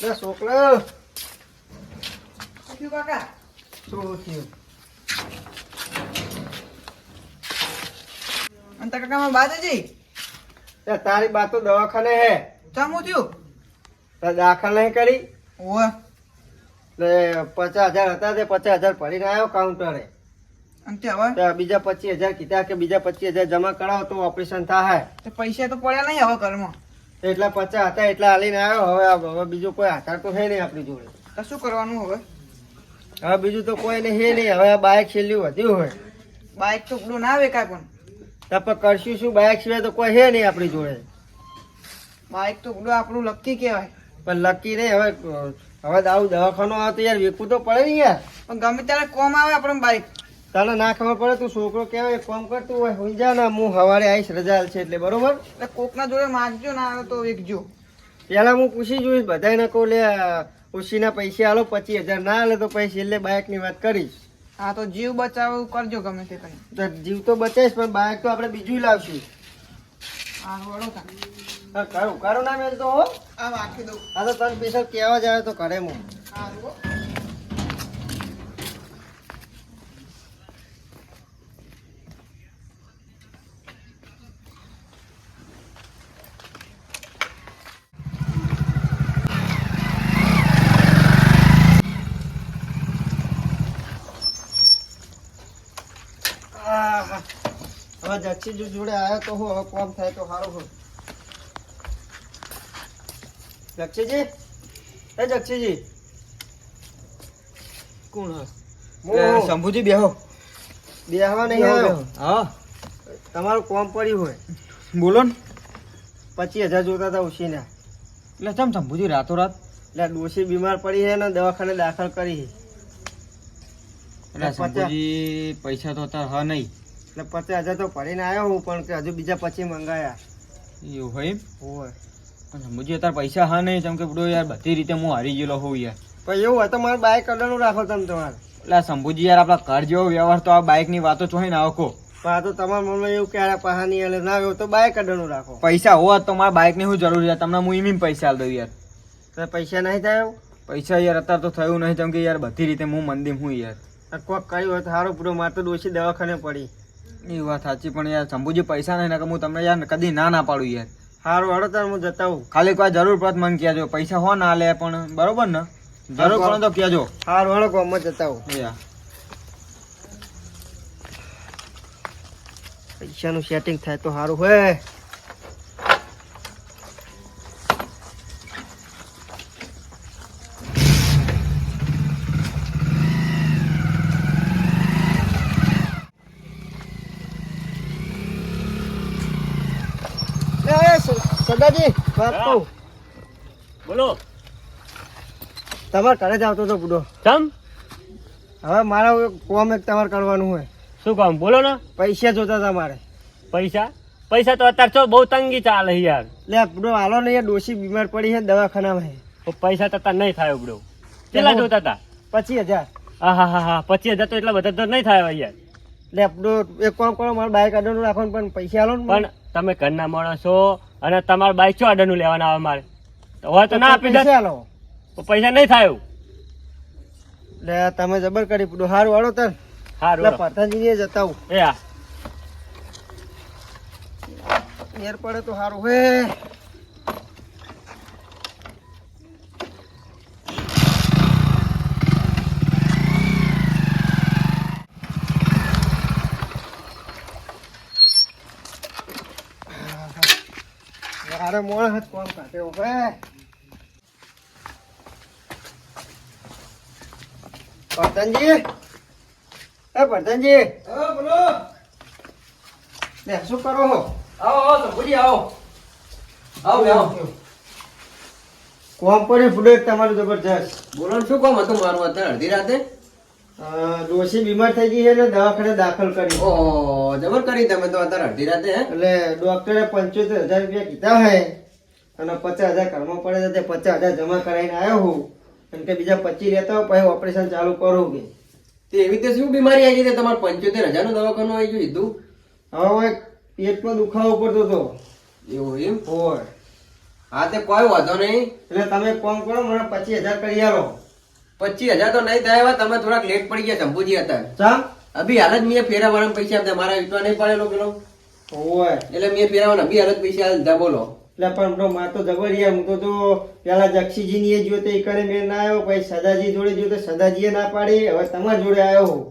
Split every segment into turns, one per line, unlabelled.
છોકરા
શું કાકા
શું થયું?
અંતા કાકા માં બાજુજી
તારી બા તો દવાખાને હે.
ચમું થયું
તાર દાખલ નહીં કરી
ઓવે
એટલે 50,000 હતા તે 50,000 ભરીને આવ્યો કાઉન્ટરે.
અંતે હવે
ત્યાં બીજા 25,000 કીધા કે બીજા 25,000 જમા કરાવો તો ઓપરેશન થાય.
તે પૈસા તો પડ્યા નહીં હવે ઘરમાં
એટલા 50 હતા એટલા હાલીને આવ્યો. હવે બીજું કોઈ આધાર તો હે નહીં આપણી જોડે.
તો શું કરવાનું હવે
હવે બીજું તો કોઈ ને હે નહીં. હવે આ બાઇક છેલ્લી વધ્યું હોય
બાઇક તો પેલું ના વેકાય પણ
તો કરશું શું? બાઇક સિવાય તો કોઈ હે નહીં આપણી જોડે.
બાઇક તો પેલું આપણું લકી કહેવાય
પણ લકી નહીં. હવે આવું દવાખાનો આવે તો યાર વેકવું તો પડે ને યાર.
પણ ગમે ત્યારે કોમ આવે આપણે બાઇક
તને ના ખબર પડે તું છોકરો કહેવાય કોમ કરતું હોય હોઈ જા ને. હું સવારે આવીશ રજા છે એટલે બરોબર.
એટલે કોકના જોડે માંગજો ના આવે તો વેચજો.
પેલા હું પૂછી જોઈશ બધાને કહું લે ઉશીના પૈસા આલો 25,000 ના આલે તો પછી છેલ્લે બાઇકની વાત કરીશ.
હા તો જીવ બચાવ કરજો ગમે તે કઈ.
તો જીવ તો બચાવીશ પણ બાઇક તો આપણે બીજું લાવશું.
હા વળો તા
હા કરું કરું ના મેલ તો હો.
આ રાખી દઉં.
હા તો તને પૈસા કહેવા જ આવે તો કરે હું.
હા જુઓ.
આહા. હવે જક્ષી જોડે આવ્યો તો હું હવે કોમ થાય તો સારું હોય. જક્ષીજી એ જક્ષીજી
કોણ
હું
શંભુજી બેહો
બેહવા નહીં આવ્યો.
હા
તમારું કોમ પડ્યું હોય.
બોલો ને
25,000 જોતા હતા ઉશીના.
એટલે ચમ શંભુજી રાતો રાત
એટલે ડોશી બીમાર પડી છે ને દવાખાને દાખલ કરી છે.
એટલે શંભુજી પૈસા તો અત્યારે હા નહીં
એટલે 50,000 તો ભરીને આવ્યો હું પણ કે હજુ બીજા 25 મંગાયા
એવું હોય
હોય.
પણ શંભુજી અત્યારે પૈસા હા નહીં ચમ કે બધો યાર બધી રીતે હું હારી ગયેલો હોઉં યાર.
પણ એવું હોય તો મારે બાઇક અડવાનું રાખો તમે તમારે.
એટલે શંભુજી યાર આપણા ઘર જેવો વ્યવહાર તો આ બાઇકની વાતો છો ને આખો
પણ આ તો તમારા મનમાં એવું કે આ પહા નહીં એટલે ના આવ્યો તો બાઇક અડવાનું રાખો.
પૈસા હોત તો મારા બાઇકની શું જરૂર છે તમને હું એમ પૈસા આલ દઉં યાર.
તો પૈસા નહીં થાય એવું?
પૈસા યાર અત્યારે તો થયું નહીં ચમ કે યાર બધી રીતે હું મંદિર હું યાર.
કોક કર્યું હોય તો સારું પૂરો. મારે તો ડોશી દવાખાને પડી.
એ વાત સાચી પણ યાર શંભુજી પૈસા નહીં ને હું તમને યાર કદી ના પાડું યાર.
સારું હળો તાર હું જતા હું.
ખાલી કોઈ જરૂર પડત મને કહેજો. પૈસા હો ના લે પણ બરોબર ને જરૂર પડે તો કહેજો.
સારું હળો ગામમાં જતા હું.
યાર
પૈસાનું સેટિંગ થાય તો સારું હોય. સદાજી વાત કહું.
બોલો
તમારે ઘરે જ આવતો હતો બુડો.
તમ
હવે મારા કોમ એક તમારે કરવાનું હોય.
શું કામ બોલો ને.
પૈસા જોતા હતા મારે.
પૈસા પૈસા તો અત્યારે તો બહુ તંગી ચાલે યાર.
લે બુડો હાલો ને યાર ડોશી બીમાર પડી છે દવાખાનામાં છે.
તો પૈસા તો અત્યારે નહીં થાય બડો. કેટલા જોતા હતા?
25,000.
હા હા હા હા 25,000 તો એટલા બધા તો નહીં થાય યાર.
લે બુડો એક કામ કરો મારે બાઇક અડવાનું રાખો પણ પૈસા હાલો ને.
પણ તમે ઘરના માણસ છો અને તમારા બાઈક ચો આડનું લેવાના આવે મારે તો હવે તો ના આપી દે.
પૈસા હાલો.
તો પૈસા નહીં થાય એવું.
લે તમે જબર કરી બુડો. સારું હાલો તાર.
સારું
એટલે પ્રધાનજી જતા હું.
એ હા
ઘેર પડે તો સારું હે. અરે મોણ હાથ કોમ કાઢ્યો હે. પ્રધાનજી એ પ્રધાનજી બોલો. લે શું કરો હો? કોમ પડ્યું ફૂડે તમારું જબરજસ્ત.
બોલો ને શું કામ હતું મારું અત્યારે અડધી રાતે?
ડોશી બીમાર થઈ ગઈ છે ને દવાખાને દાખલ કરી.
ઓહો જબર કરી તમે તો અત્યારે અડધી રાતે હે?
એટલે ડોક્ટરે 75,000 રૂપિયા કીધા હે અને 50,000 ઘરમાં પડે તો તે 50,000 જમા કરાવીને આવ્યો હું. અને કે બીજા 25 રહેતા હોય પછી ઓપરેશન ચાલુ કરું કે.
તે એવી રીતે શું બીમારી આવી ગઈ? તમારે 75,000 નું દવાખાનું આવી ગયું કીધું?
હવે પેટમાં દુખાવો પડતો હતો.
એવું એમ?
હોય
હા તે કોઈ વાંધો નહીં.
એટલે તમે કોમ કરો મને 25,000 કરી આલો.
25,000 તો નહીં થાય એવા. તમે થોડાક લેટ પડી ગયા શંભુજી હતા.
ચમ
અભી હાલ જ મેં ફેરા વાળા પૈસા આપ્યા. મારા વિશ્વા નહીં પડેલો પેલો,
ઓય
એટલે મેં ફેરા વાળા અભી હાલ જ પૈસા લીધા. બોલો.
એટલે પણ તો માર તો જબરિયા હું તો પેલા જક્ષીજી ની જોતે ઈ કરે મેં ના આવ્યો, પછી સદાજી જોડે જોતે સદાજીએ ના પાડી, હવે તમારા જોડે આવ્યો હું.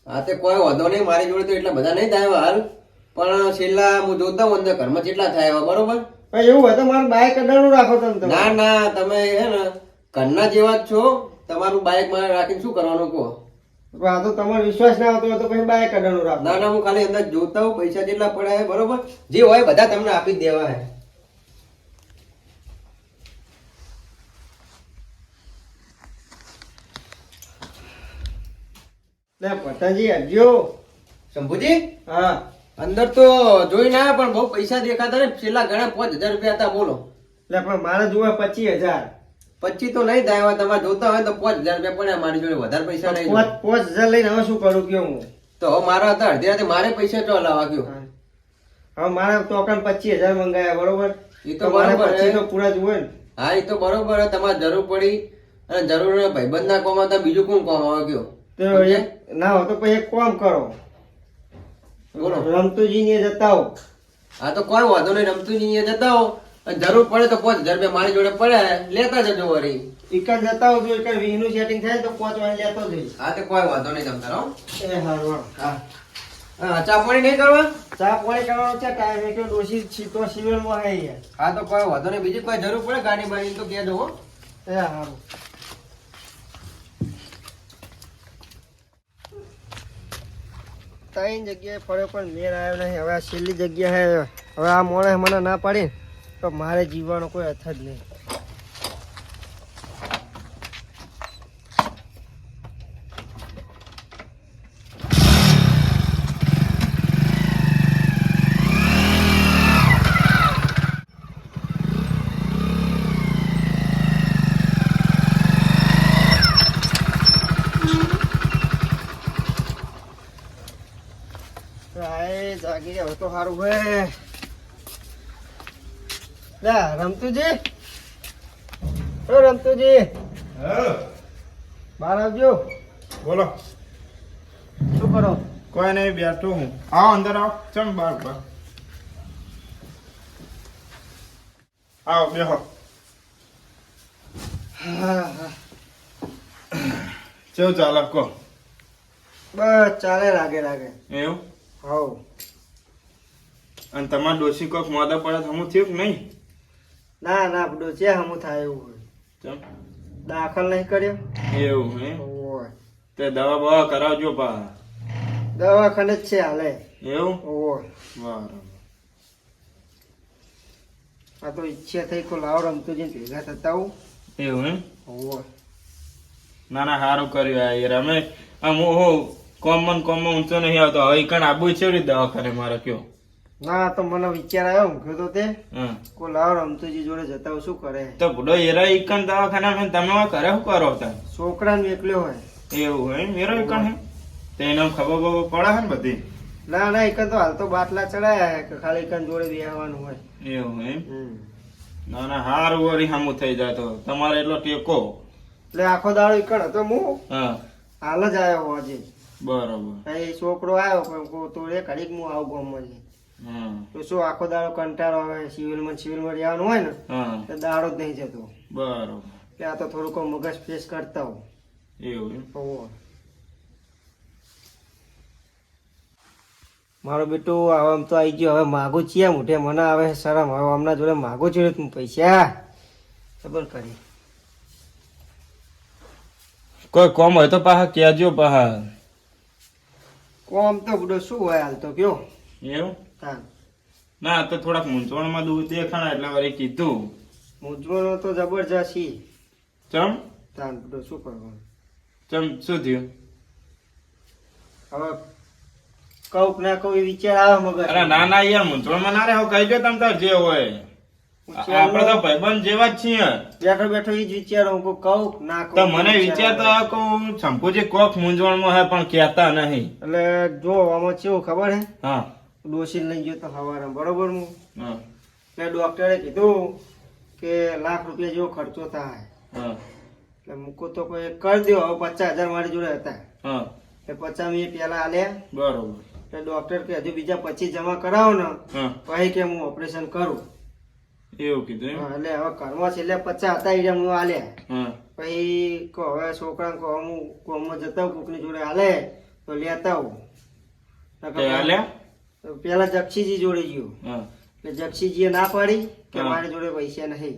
હા તે કોઈ વાંધો નહીં. મારી જોડે તો એટલા બધા નહીં થાય એવા હાલ, પણ છેલ્લા હું જોતા હોઉં અંદર ઘરમાં કેટલા થાય એવા. બરોબર.
પણ એવું હોય તો મારું બાઈક અડાડું રાખો તમે.
ના ના, તમે હે ને ઘરના જેવા જ છો. તમારું બાઇક માં રાખીને શું કરવાનું કહો?
આ તો તમારો વિશ્વાસ ના આવતો હોય તો પછી બાઈક અડાડું રાખો.
ના ના, હું ખાલી અંદર જોતા હોઉં પૈસા જેટલા પડ્યા છે. બરોબર. જે હોય બધા તમને આપી જ દેવા હે.
લે પટાજી આવજો.
શંભુજી
હા
અંદર તો જોઈ ના પણ બહુ પૈસા દેખાતા ને. છેલ્લા ઘણા 5,000 રૂપિયા હતા. બોલો.
એટલે પણ મારે જોવે 25,000.
25 તો નહીં થાય. હવે તમારે જોતા હોય તો 5,000 રૂપિયા પડ્યા મારી જોડે. વધારે પૈસા નહીં.
5,000 લઈને હવે શું કરું કયો હું?
તો હવે મારા હતા અડધી રાતે મારે પૈસા ચો લાવવા ગયો.
હવે મારે ટોકન 25,000 મંગાયા. બરોબર.
એ તો
મારે
બરોબર
25
હે.
તો પૂરા જ હોય ને.
હા એ તો બરોબર હે. તમારે જરૂર પડી અને જરૂર ભાઈબંધ ના કોમ હતા, બીજું કોણ કોમ આવે ગયો?
તો ના હોય તો પછી એક કામ કરો,
બોલો.
રમતુજી ને જતા હો.
હા તો કોઈ વાંધો નહીં. રમતું નહીં જતા હો. અને જરૂર પડે તો 5,000 રૂપિયા મારી જોડે પડ્યા લેતા જજો વળી.
એકર જતા હો તો એકર 20 નું સેટિંગ થાય તો 5 વાગે લેતો જઈશ.
હા તો કોઈ વાંધો નહીં તમ તારો.
એ હારું.
હા હા, ચા પાણી નહીં કરવા?
ચા પાણી કરવાનો છે ટાઈમ એક ડોસી છીતો સિવિલમાં હે યાર.
હા તો કોઈ વાંધો નહીં. બીજી કોઈ જરૂર પડે ગાડી બાડી તો કહેજો હો.
એ હારું. ત્રણ જગ્યાએ ફર્યો પણ મેર આવ્યો નહીં. હવે આ છેલ્લી જગ્યા હે. હવે આ મોણે મને ના પાડી તો મારે જીવવાનો કોઈ અર્થ જ નહીં. જાગી હવે તો સારું હે. રમતુજી, ઓ રમતુજી, બહાર આવજો.
બોલો.
શું કરો?
કોઈ નહીં, બેઠો હું. આવો અંદર આવો. ચમ બાર બાર આવો બેહો. કેવું ચાલે કહો?
બસ ચાલે લાગે
એવું?
હવ.
અને તમારા ડોશી કોક મોદા પડે તો હમું થયું કે નહીં?
ના ના ડોચે હમું થાય એવું હોય.
ચમ
દાખલ નહીં કર્યો.
એવું હે?
ઓય.
તે દવા બવા કરાવજો પા.
દવાખાને જ છે હાલે.
એવું?
ઓય.
બરાબર.
આ તો ઈચ્છા થઈ કે લાવ રમતુજી ભેગા થતા હું.
એવું હે?
ઓય.
ના ના સારું કર્યું આ યાર. અમે આમ હું કોમન ઊંચો નહીં આવતો. હવે કણ આબુ છે દવાખાને મારે કયો?
ના તો મને વિચાર આવ્યો હું કીધું તે
હા
કો લાવ રમતુજી જોડે જતા હું શું કરે.
તો બુડો એરા ઈકણ દવાખાના તમે ઘરે શું કરો તા?
છોકરાને એકલ્યો હોય.
એવું હે? મેરો ઈકણ હે? તો એને ખબર બબર પડે છે ને બધી?
ના ના એક તો હાલ તો બાટલા ચડાયા કે ખાલી એક જોડે બેહવાનું હોય.
એવું હે? ના ના હારું વળી સામું થઈ જાય તો તમારે એટલો ટેકો.
એટલે આખો દાડો એકણ હતો હું
હા
હાલ જ આવ્યો આજે.
બરોબર.
એ છોકરો આવ્યો પણ તો એ ઘડીક હું આવું ગામમાં
હા
તો શું આખો દાડો કંટાળો આવે. સિવિલમાં રહેવાનું હોય ને
હા
તો દાડો જ નહીં જતો.
બરોબર.
એટલે આ તો થોડુંક મગજ ફ્રેશ કરતા હોઉં.
એવું એમ?
હોવે. મારો બેટો હવે આમ તો આવી ગયો. હવે માગું છીએ મોઢે મને આવે શરમ. હવે હમણાં જોડે માગું છું હું પૈસા ખબર કરી.
કોઈ કોમ હોય તો પાછા કહેજો પાછા.
કોમ તો બધો શું હોય હાલ તો કયો.
એવું?
તાન
ના તો થોડાક મૂંઝવણમાં દૂધ દેખાણા એટલે વળી કીધું.
મૂંઝવણો તો જબરજસ્ત છે.
ચમ
તાન બધો શું કરવાનું.
ચમ શું થયું?
હવે કહું ના કહું એ વિચાર આવે મગજ.
અરે ના ના યાર મૂંઝવણમાં ના રહે. કહીજો તમ તાર જે હોય. આપણે તો ભાઈબંધ જેવા જ છીએ.
બેઠો બેઠો એ જ વિચારો હું કહું ના કહું.
તો મને વિચાર તો કહું શંભુજી કોક મૂંઝવણમાં હે પણ કહેતા નહીં.
એટલે જો આમાં કેવું ખબર હે
હા
ડોસી લઈ ગયો તો સવારે બરોબર હું
હા
એટલે ડોક્ટરે કીધું કે લાખ રૂપિયા જેવો ખર્ચો થાય.
હા
એટલે મૂકો તો કોઈ કરી દો. હવે 50,000 મારી જોડે હતા
હા
એ 50 મેં પેલા આલ્યા.
બરોબર.
એટલે ડોક્ટર કે હજુ બીજા 25 જમા કરાવો ને
હા
પછી કે હું ઓપરેશન કરું.
એવું કીધું એમ?
હા, એટલે હવે ઘરમાં છેલ્લે 50 હતા એ હું આલ્યા.
હા
પછી કહો હવે છોકરાને કહો હું કોમમાં જતા હોઉં કોકની જોડે હાલે તો લેતા આવું.
તે આલ્યા?
પેલા જક્ષીજી જોડે ગયો
હા
એટલે જક્ષીજીએ ના પાડી કે
હા.
મારી જોડે પૈસા નહીં.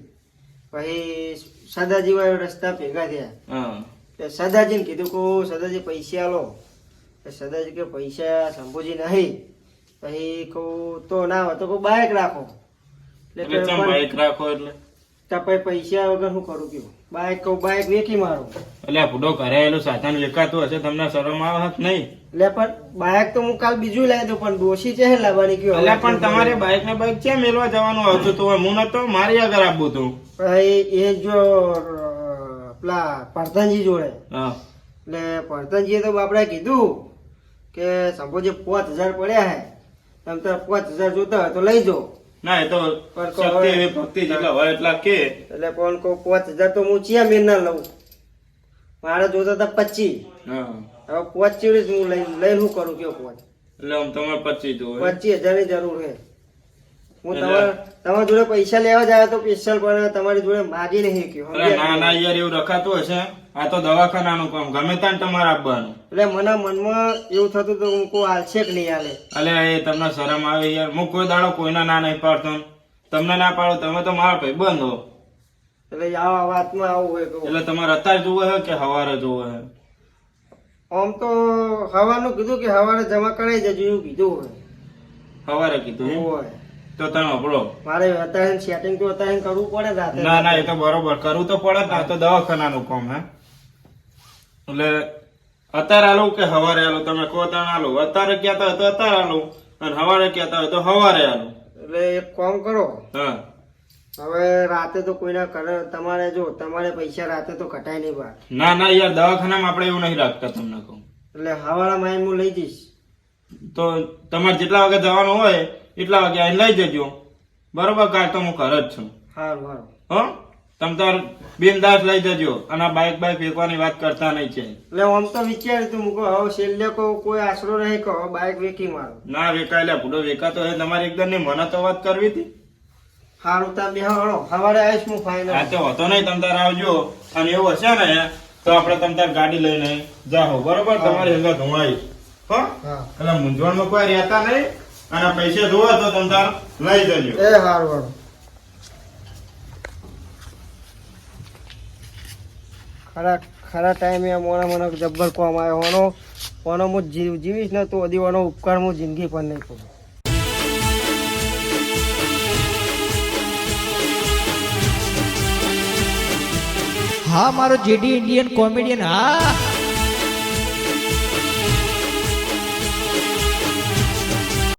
પછી સદાજી વાળો રસ્તા ભેગા થયા.
હા
એટલે સદાજીને કીધું કે સદાજી પૈસા આલો. એટલે સદાજી કે પૈસા શંભુજી નહીં. પછી કહું તો ના હોય તો કહું બાઇક રાખો.
એટલે ચમ બાઈક રાખો એટલે?
તો પછી પૈસા વગર શું કરું કયું? બાઇક કહું બાઇક વેચી મારો.
એટલે આ ભૂડો ઘરે આવેલું સાધન વેચાતું હશે, તમને શરમ આવે છે કે નહીં?
એટલે પણ બાઇક તો હું કાલ બીજું લાવી દઉં પણ ડોશી છે લાવવાની કયો.
એટલે પણ તમારે બાઈક ને બાઈક ક્યાં મેલવા જવાનું આવતું હતું? હું નતો, મારી આગળ આપવું હતું.
પછી એ જો પેલા પરધનજી જોડે.
હા
એટલે પરધનજીએ તો બાપડા કીધું કે શંભુજી 5,000 પડ્યા હે તમે તો 5,000 જોતા હોય તો લઈ જાઓ.
ના એ તો
પણ
શક્તિ
હવે-
એવી ભક્તિ જેટલા હોય એટલા કે.
એટલે કોણ કહું 5,000 તો હું ચિયા મેં ના લઉં. મારે જોતા હતા 25.
હા
હવે 5 ચીડી જ હું લઈને શું કરું કયો 5?
એટલે આમ તમારે 25 જોવે.
25,000 ની જરૂર છે. હું
એટલે-
તમારા જોડે પૈસા લેવા જાય તો સ્પેશિયલ પણ તમારી જોડે માગી નહીં ગયો.
અરે ના ના યાર, એવું રખાતું હશે? આ તો દવાખાનાનું કામ, ગમે ત્યાં તમારે આપવાનું.
એટલે મને મનમાં એવું થતું હતું હું કોઈ આલશે કે નહીં આલે.
અલે એ તમને શરમ આવે યાર? હું કોઈ દાડો કોઈના ના નહીં પાડતો. તમને ના પાડો, તમે તો મારા ભાઈ બંધ હો.
એટલે આવા વાતમાં આવું હોય કહું.
એટલે તમારે અત્યારે જોવે છે કે હવારે જોવે છે?
આમ તો હવાનું કીધું કે હવારે જમા કરાવી દેજો એવું કીધું હોય.
હવારે કીધું એમ?
હોય.
તો તમે હપડો.
મારે અત્યારે સેટિંગ તો અત્યારે કરવું પડે રાતે.
ના ના, એ તો બરોબર, કરવું તો પડે જ ને. આ તો દવાખાનાનું કામ હે. એટલે અત્યારે આલું કે હવારે આલું? તમે કહો ત્યાં આલું. અત્યારે કહેતા હોય તો અત્યારે આલું, અને હવારે કહેતા હોય તો હવારે આલું.
એટલે એક કામ કરો
હા
હવે રાતે તો કોઈના ઘરે તમારે જો તમારે પૈસા રાતે તો ઘટાય નહીં બહાર.
ના ના યાર, દવાખાનામાં આપણે એવું નહીં રાખતા, તમને કહું.
એટલે હવાળા માં હું લઈ જઈશ.
તો તમારે જેટલા વાગે જવાનું હોય એટલા વાગે આઈને લઈ જજો. બરોબર? કાલ તો હું ઘર જ છું.
સારું સારું.
હો, તમ તાર બિનદાસ લઈ જજો. અને આ બાઈક બાઈક ફેંકવાની વાત કરતા નહીં છે.
એટલે આમ તો વિચાર્યું તું મૂકો હવે છેલ્લે કોઈ આશરો નહીં કહો બાઇક વેકી મારો.
ના વેકાય લે, ભૂડો વેકાતો હોય તમારી એકદમ નહીં. મને તો વાત કરવી હતી.
સારું તા બે હળો સવારે આવીશ હું ફાઇનલ.
આ તો હોતો નહીં, તમ તાર આવજો. અને એવું હશે ને તો આપણે તમ તાર ગાડી લઈને જાઓ. બરોબર? તમારી હંગા ધોવાઈ. હો,
હા
એટલે મૂંઝવણમાં કોઈ રહેતા નહીં. અને પૈસા જોવા તો તમ તાર લઈ જજો.
એ સારું સારું. ખરા ટાઈમે મને જબ્બર કોમ આવ્યો ઓનો હું જીવીશ ને તો હજી ઓનો ઉપકાર હું જિંદગી પર નહીં કરું.
હા મારો જેડી ઇન્ડિયન કોમેડિયન હા